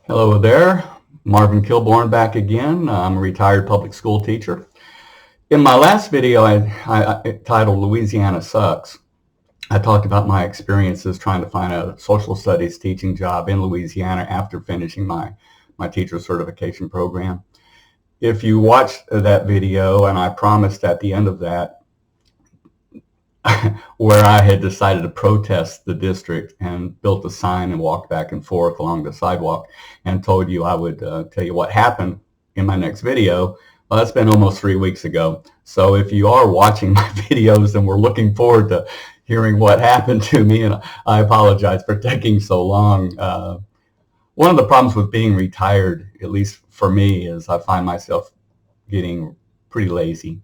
Hello there, Marvin Kilborn back again. I'm a retired public school teacher. In my last video, I titled Louisiana Sucks. I talked about my experiences trying to find a social studies teaching job in Louisiana after finishing my teacher certification program. If you watched that video, and I promised at the end of that, where I had decided to protest the district and built a sign and walked back and forth along the sidewalk and told you I would tell you what happened in my next video. Well, that's been almost 3 weeks ago. So if you are watching my videos and we're looking forward to hearing what happened to me, and I apologize for taking so long. One of the problems with being retired, at least for me, is I find myself getting pretty lazy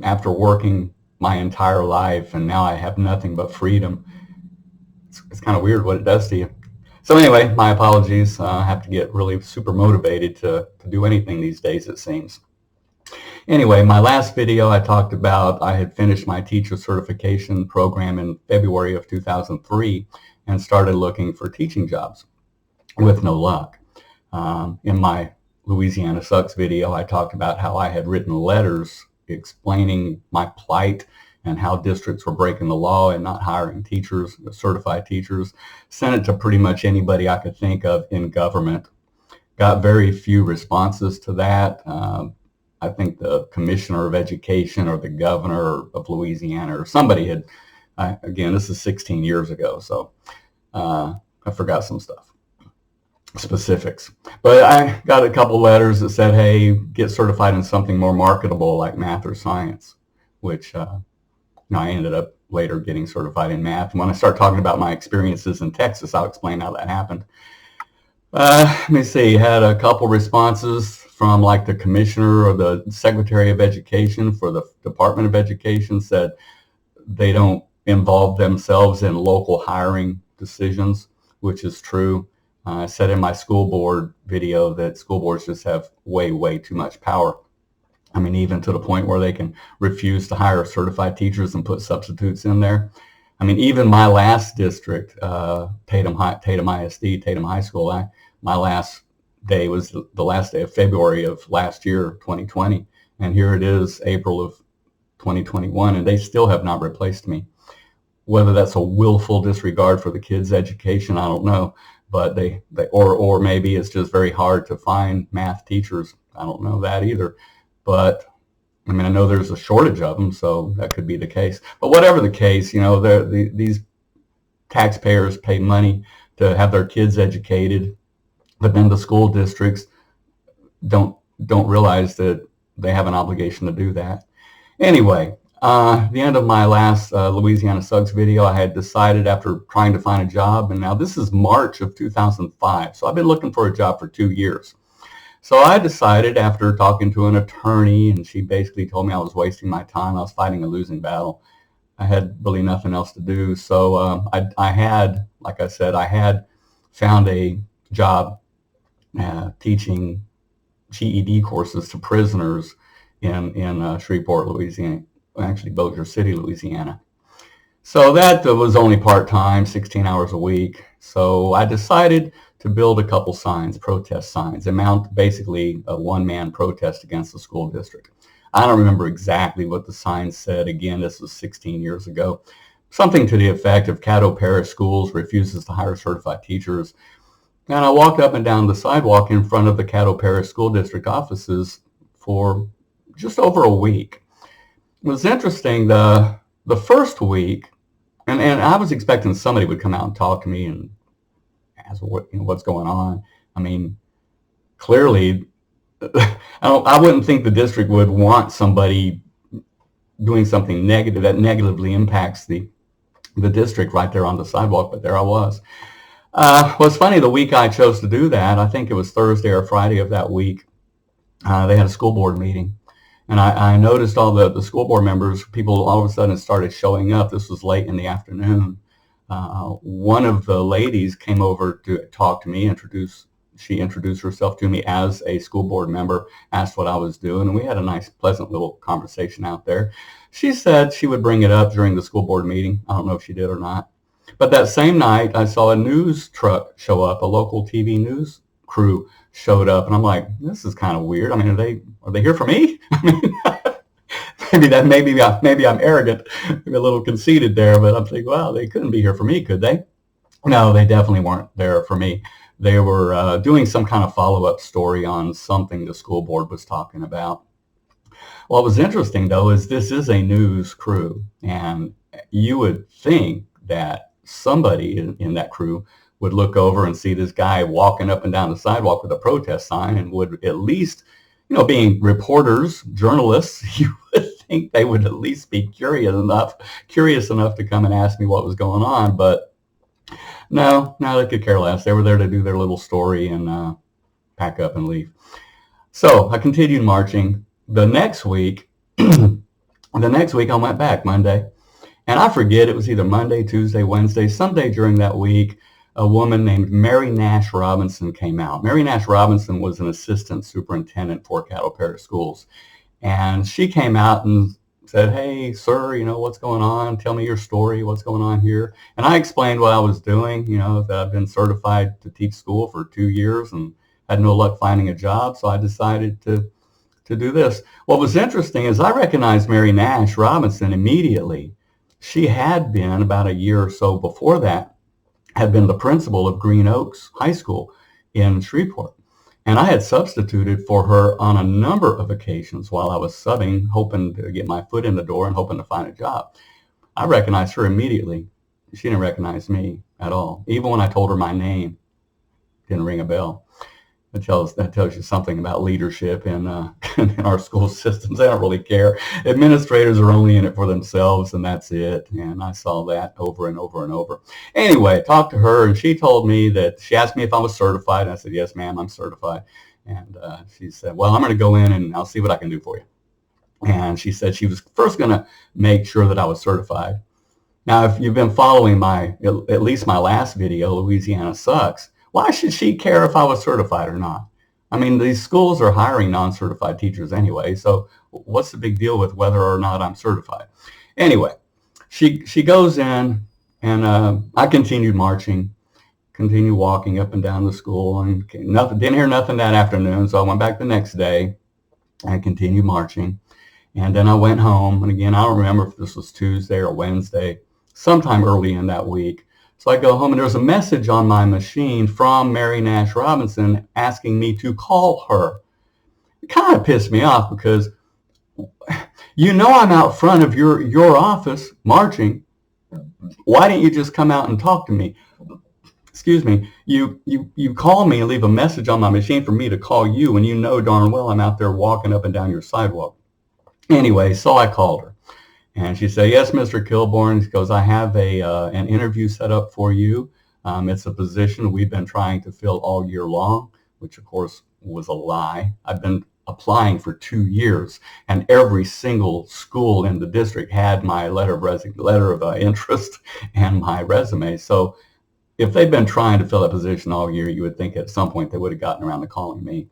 after working my entire life, and now I have nothing but freedom. It's kind of weird what it does to you. So anyway, my apologies. I have to get really super motivated to do anything these days, it seems. Anyway, my last video I talked about I had finished my teacher certification program in February of 2003 and started looking for teaching jobs with no luck. In my Louisiana Sucks video, I talked about how I had written letters explaining my plight and how districts were breaking the law and not hiring teachers, certified teachers. Sent it to pretty much anybody I could think of in government. Got very few responses to that. I think the commissioner of education or the governor of Louisiana or somebody had, again, this is 16 years ago, so I forgot some stuff. Specifics. But I got a couple letters that said, hey, get certified in something more marketable like math or science, which I ended up later getting certified in math. And when I start talking about my experiences in Texas, I'll explain how that happened. Let me see, had a couple responses from like the commissioner or the secretary of education for the Department of Education, said they don't involve themselves in local hiring decisions, which is true. I said in my school board video that school boards just have way too much power. I mean, even to the point where they can refuse to hire certified teachers and put substitutes in there. I mean, even my last district, Tatum ISD, Tatum High School, my last day was the last day of February of last year, 2020. And here it is, April of 2021, and they still have not replaced me. Whether that's a willful disregard for the kids' education, I don't know. But or maybe it's just very hard to find math teachers. I don't know that either. But I mean, I know there's a shortage of them, so that could be the case. But whatever the case, these taxpayers pay money to have their kids educated, but then the school districts don't realize that they have an obligation to do that. Anyway, the end of my last Louisiana Sucks video, I had decided after trying to find a job, and now this is March of 2005, so I've been looking for a job for 2 years. So I decided after talking to an attorney, and she basically told me I was wasting my time, I was fighting a losing battle. I had really nothing else to do. So I had, like I said, I had found a job teaching GED courses to prisoners in Shreveport, Louisiana. Actually Bossier City, Louisiana. So that was only part-time, 16 hours a week. So I decided to build a couple signs, protest signs, and mount basically a one-man protest against the school district. I don't remember exactly what the signs said. Again, this was 16 years ago. Something to the effect of Caddo Parish Schools refuses to hire certified teachers. And I walked up and down the sidewalk in front of the Caddo Parish School District offices for just over a week. It was interesting, the first week, and I was expecting somebody would come out and talk to me and ask what's going on. I mean, clearly, I wouldn't think the district would want somebody doing something negative that negatively impacts the district right there on the sidewalk, but there I was. What's funny, the week I chose to do that, I think it was Thursday or Friday of that week, they had a school board meeting. And I noticed all the school board members, people all of a sudden started showing up. This was late in the afternoon. One of the ladies came over to talk to me, she introduced herself to me as a school board member, asked what I was doing, and we had a nice, pleasant little conversation out there. She said she would bring it up during the school board meeting. I don't know if she did or not. But that same night, I saw a news truck show up, a local TV news crew showed up, and I'm like, this is kind of weird. I mean, are they here for me? I mean, maybe I'm arrogant, maybe a little conceited there, but I'm thinking, well, they couldn't be here for me, could they? No, they definitely weren't there for me. They were doing some kind of follow-up story on something the school board was talking about. What was interesting, though, is this is a news crew, and you would think that somebody in that crew would look over and see this guy walking up and down the sidewalk with a protest sign and would at least, being reporters, journalists, you would think they would at least be curious enough to come and ask me what was going on. But no, they could care less. They were there to do their little story and pack up and leave. So I continued marching. The next week, I went back Monday, and I forget, it was either Monday, Tuesday, Wednesday, someday during that week, a woman named Mary Nash Robinson came out. Mary Nash Robinson was an assistant superintendent for Caddo Parish Schools, and she came out and said, hey, sir, what's going on? Tell me your story. What's going on here? And I explained what I was doing, that I've been certified to teach school for 2 years and had no luck finding a job, so I decided to do this. What was interesting is I recognized Mary Nash Robinson immediately. She had been, about a year or so before that, had been the principal of Green Oaks High School in Shreveport. And I had substituted for her on a number of occasions while I was subbing, hoping to get my foot in the door and hoping to find a job. I recognized her immediately. She didn't recognize me at all. Even when I told her my name, didn't ring a bell. That tells you something about leadership in our school systems. They don't really care. Administrators are only in it for themselves, and that's it. And I saw that over and over and over. Anyway, I talked to her, and she told me that she asked me if I was certified. I said, yes, ma'am, I'm certified. And she said, well, I'm going to go in and I'll see what I can do for you. And she said she was first going to make sure that I was certified. Now, if you've been following at least my last video, Louisiana Sucks, why should she care if I was certified or not? I mean, these schools are hiring non-certified teachers anyway, so what's the big deal with whether or not I'm certified? Anyway, she goes in, and I continued marching, continued walking up and down the school, and didn't hear nothing that afternoon, so I went back the next day and continued marching. And then I went home, and again, I don't remember if this was Tuesday or Wednesday, sometime early in that week. So I go home, and there was a message on my machine from Mary Nash Robinson asking me to call her. It kind of pissed me off because, I'm out front of your office marching. Why didn't you just come out and talk to me? Excuse me. You call me and leave a message on my machine for me to call you, and you know darn well I'm out there walking up and down your sidewalk. Anyway, so I called her. And she said, yes, Mr. Kilborn. She goes, I have an interview set up for you. It's a position we've been trying to fill all year long, which, of course, was a lie. I've been applying for 2 years, and every single school in the district had my letter of interest and my resume. So if they'd been trying to fill a position all year, you would think at some point they would have gotten around to calling me.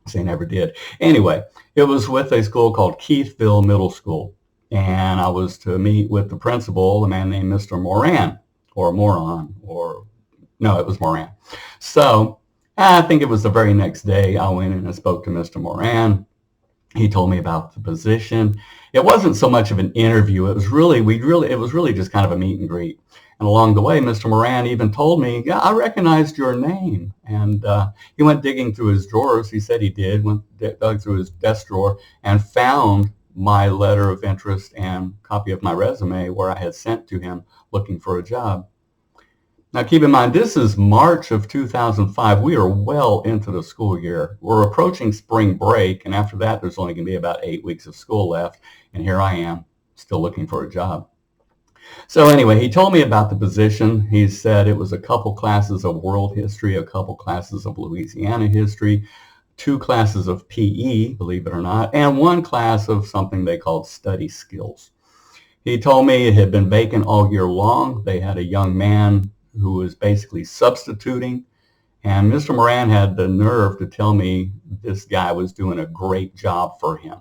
So they never did. Anyway, it was with a school called Keithville Middle School. And I was to meet with the principal, a man named Mr. Moran, or Moron, it was Moran. So I think it was the very next day I went in and spoke to Mr. Moran. He told me about the position. It wasn't so much of an interview. It was really just kind of a meet and greet. And along the way, Mr. Moran even told me, yeah, I recognized your name. And he went digging through his drawers. He said he did, dug through his desk drawer and found my letter of interest and copy of my resume where I had sent to him looking for a job. Now keep in mind, this is March of 2005. We are well into the school year. We're approaching spring break, and after that there's only going to be about 8 weeks of school left, and here I am still looking for a job. So anyway, he told me about the position. He said it was a couple classes of world history, a couple classes of Louisiana history, 2 classes of PE, believe it or not, and 1 class of something they called study skills. He told me it had been vacant all year long. They had a young man who was basically substituting, and Mr. Moran had the nerve to tell me this guy was doing a great job for him.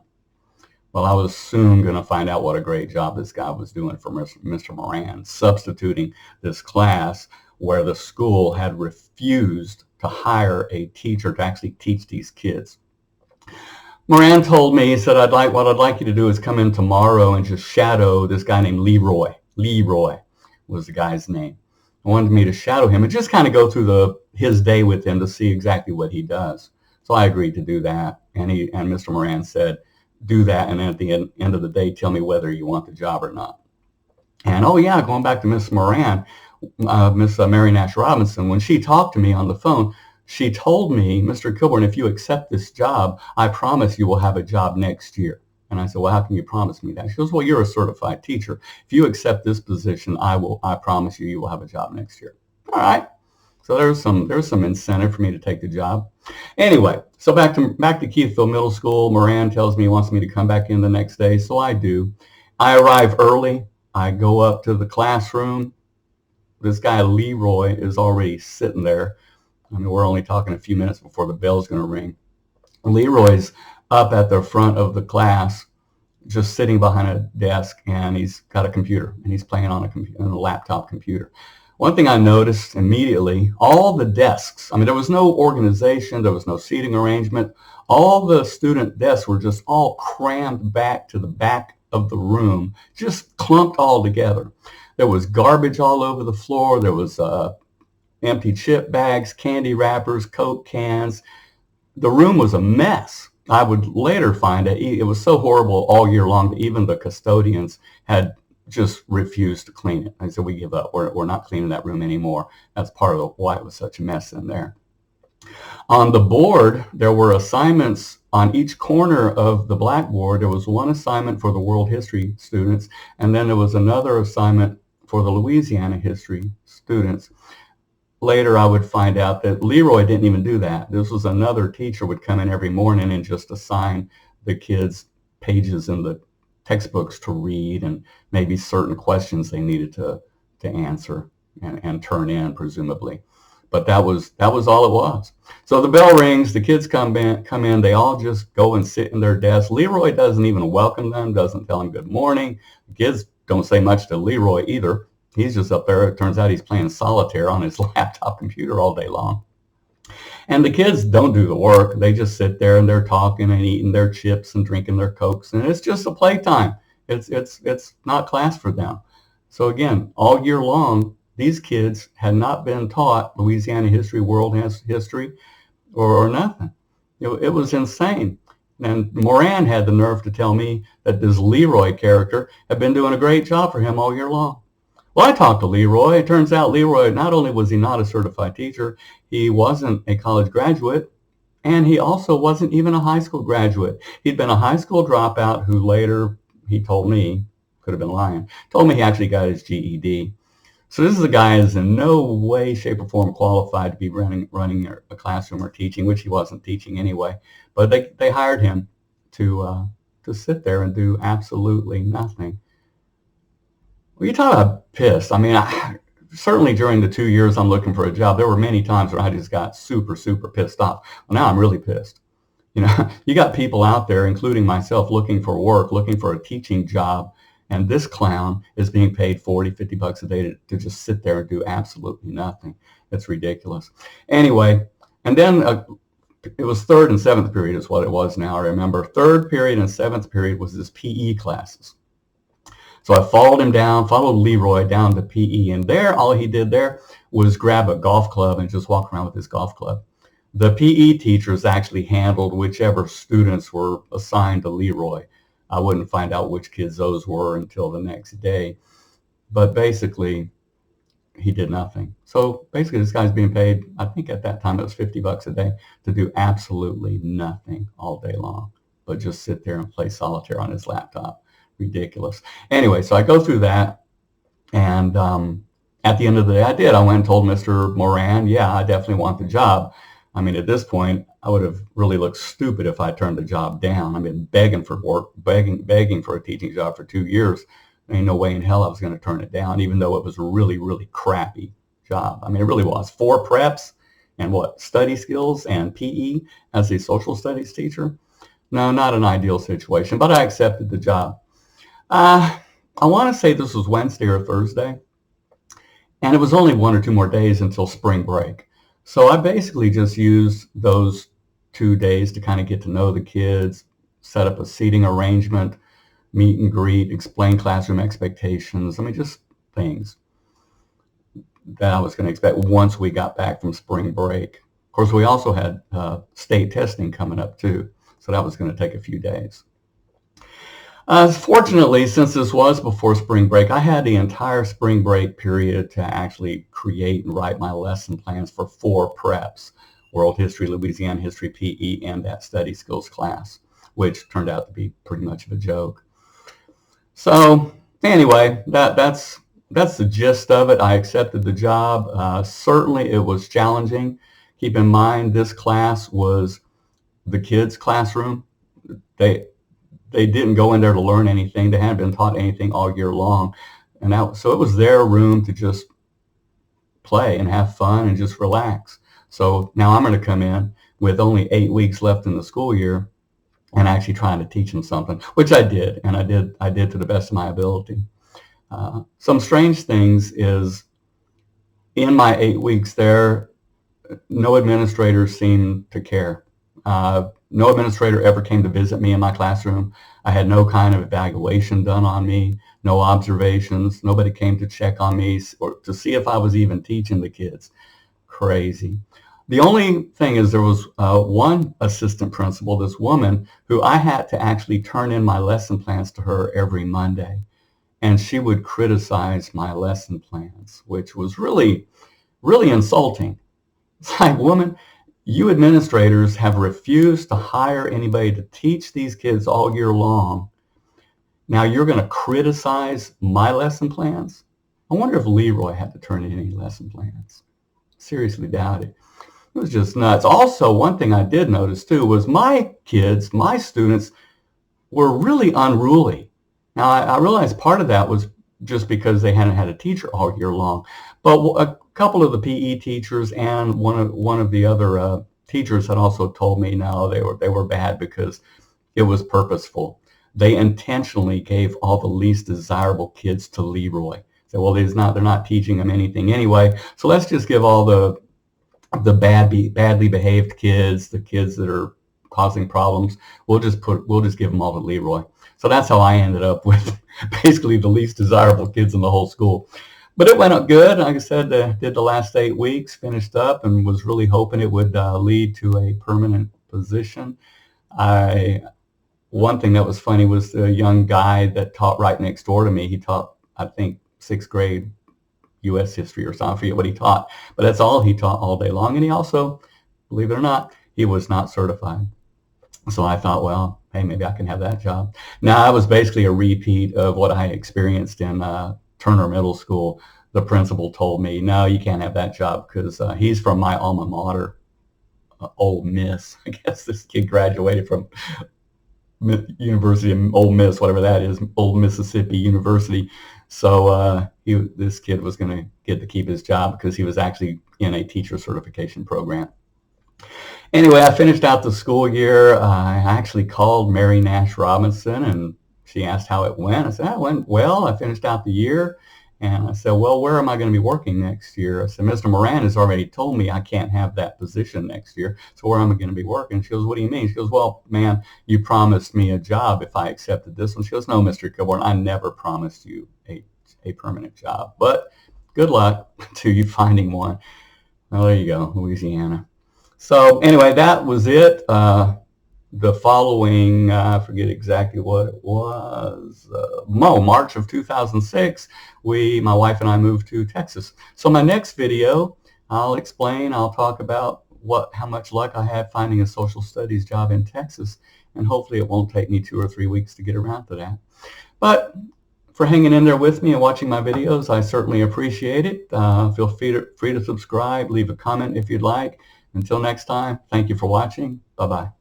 Well, I was soon going to find out what a great job this guy was doing for Mr. Moran, substituting this class where the school had refused to hire a teacher to actually teach these kids. Moran told me, he said, what I'd like you to do is come in tomorrow and just shadow this guy named Leroy. Leroy was the guy's name. I wanted me to shadow him and just kind of go through his day with him to see exactly what he does. So I agreed to do that. And Mr. Moran said, do that, and then at the end of the day, tell me whether you want the job or not. And oh yeah, going back to Miss Moran, Miss Mary Nash Robinson, when she talked to me on the phone, she told me, Mr. Kilburn, if you accept this job, I promise you will have a job next year. And I said, well, how can you promise me that? She goes, well, you're a certified teacher. If you accept this position, I promise you will have a job next year. All right. So there's some incentive for me to take the job. Anyway, so back to Keithville Middle School. Moran tells me he wants me to come back in the next day, so I do. I arrive early. I go up to the classroom. This guy Leroy is already sitting there. I mean, we're only talking a few minutes before the bell's going to ring. Leroy's up at the front of the class, just sitting behind a desk, and he's got a computer, and he's playing on a laptop computer. One thing I noticed immediately, all the desks, I mean, there was no organization, there was no seating arrangement. All the student desks were just all crammed back to the back of the room, just clumped all together. There was garbage all over the floor. There was empty chip bags, candy wrappers, Coke cans. The room was a mess. I would later find that it was so horrible all year long that even the custodians had just refused to clean it. I said, we give up. We're not cleaning that room anymore. That's part of why it was such a mess in there. On the board, there were assignments on each corner of the blackboard. There was one assignment for the world history students, and then there was another assignment for the Louisiana history students. Later, I would find out that Leroy didn't even do that. This was another teacher would come in every morning and just assign the kids pages in the textbooks to read and maybe certain questions they needed to answer and turn in, presumably. But that was all it was. So the bell rings, the kids come in, they all just go and sit in their desks. Leroy doesn't even welcome them, doesn't tell them good morning. The kids don't say much to Leroy either. He's just up there. It turns out he's playing solitaire on his laptop computer all day long. And the kids don't do the work. They just sit there and they're talking and eating their chips and drinking their Cokes. And it's just a playtime. It's not class for them. So again, all year long, these kids had not been taught Louisiana history, world history, or nothing. It was insane. And Moran had the nerve to tell me that this Leroy character had been doing a great job for him all year long. Well, I talked to Leroy. It turns out Leroy, not only was he not a certified teacher, he wasn't a college graduate, and he also wasn't even a high school graduate. He'd been a high school dropout who later, he told me, could have been lying, told me he actually got his GED. So this is a guy who is in no way, shape, or form qualified to be running a classroom or teaching, which he wasn't teaching anyway. But they hired him to sit there and do absolutely nothing. Well, you talk about pissed. I mean, certainly during the 2 years I'm looking for a job, there were many times where I just got super, super pissed off. Well, now I'm really pissed. You know, you got people out there, including myself, looking for work, looking for a teaching job, and this clown is being paid 40, 50 bucks a day to just sit there and do absolutely nothing. It's ridiculous. Anyway, and then it was third and seventh period is what it was now. I remember third period and seventh period was this PE classes. So I followed Leroy down to PE, and there, all he did there was grab a golf club and just walk around with his golf club. The PE teachers actually handled whichever students were assigned to Leroy. I wouldn't find out which kids those were until the next day. But basically, he did nothing. So basically, this guy's being paid, I think at that time it was 50 bucks a day, to do absolutely nothing all day long, but just sit there and play solitaire on his laptop. Ridiculous. Anyway, so I go through that, and at the end of the day, I went and told Mr. Moran, yeah, I definitely want the job. I mean, at this point, I would have really looked stupid if I turned the job down. I've been begging for work, begging for a teaching job for 2 years. There ain't no way in hell I was going to turn it down, even though it was a really, really crappy job. I mean, it really was. 4 preps and study skills and PE as a social studies teacher. No, not an ideal situation, but I accepted the job. Uh, I want to say this was Wednesday or Thursday, and it was only 1 or 2 more days until spring break. So I basically just used those 2 days to kind of get to know the kids, set up a seating arrangement, meet and greet, explain classroom expectations. I mean, just things that I was going to expect once we got back from spring break. Of course, we also had state testing coming up too, so that was going to take a few days. Fortunately, since this was before spring break, I had the entire spring break period to actually create and write my lesson plans for 4 preps: World History, Louisiana History, PE, and that Study Skills class, which turned out to be pretty much of a joke. So anyway, that's the gist of it. I accepted the job. Certainly it was challenging. Keep in mind, this class was the kids' classroom. They didn't go in there to learn anything. They hadn't been taught anything all year long. So it was their room to just play and have fun and just relax. So now I'm going to come in with only 8 weeks left in the school year and actually trying to teach them something, which I did, and I did to the best of my ability. Some strange things is in my 8 weeks there, no administrator seemed to care. No administrator ever came to visit me in my classroom. I had no kind of evaluation done on me, no observations. Nobody came to check on me or to see if I was even teaching the kids. Crazy. The only thing is there was one assistant principal, this woman, who I had to actually turn in my lesson plans to her every Monday. And she would criticize my lesson plans, which was really, really insulting. It's like, woman, you administrators have refused to hire anybody to teach these kids all year long. Now you're going to criticize my lesson plans? I wonder if Leroy had to turn in any lesson plans. Seriously doubt it. It was just nuts. Also, one thing I did notice too was my kids, my students, were really unruly. Now I realized part of that was just because they hadn't had a teacher all year long. But a couple of the PE teachers and one of the other teachers had also told me no, they were bad because it was purposeful. They intentionally gave all the least desirable kids to Leroy. So, well, they're not teaching them anything anyway. So let's just give all the badly behaved kids, the kids that are causing problems, we'll just give them all to Leroy. So that's how I ended up with basically the least desirable kids in the whole school. But it went up good. Like I said, did the last 8 weeks, finished up, and was really hoping it would lead to a permanent position. One thing that was funny was the young guy that taught right next door to me. He taught, I think, 6th grade U.S. history or something. I forget what he taught, but that's all he taught all day long. And he also, believe it or not, he was not certified. So I thought, well, hey, maybe I can have that job. Now, I was basically a repeat of what I experienced in Turner Middle School. The principal told me, no, you can't have that job because he's from my alma mater, Ole Miss. I guess this kid graduated from University of Ole Miss, whatever that is, Old Mississippi University. So this kid was going to get to keep his job because he was actually in a teacher certification program. Anyway, I finished out the school year. I actually called Mary Nash Robinson, and she asked how it went. I said, it went well. I finished out the year. And I said, well, where am I going to be working next year? I said, Mr. Moran has already told me I can't have that position next year. So where am I going to be working? She goes, what do you mean? She goes, well, man, you promised me a job if I accepted this one. She goes, no, Mr. Kilborn, I never promised you a permanent job. But good luck to you finding one. Well, there you go, Louisiana. So anyway, that was it. The following, I forget exactly what it was, March of 2006, my wife and I moved to Texas. So my next video, I'll talk about how much luck I had finding a social studies job in Texas, and hopefully it won't take me 2 or 3 weeks to get around to that. But for hanging in there with me and watching my videos, I certainly appreciate it. Feel free to subscribe, leave a comment if you'd like. Until next time, thank you for watching. Bye-bye.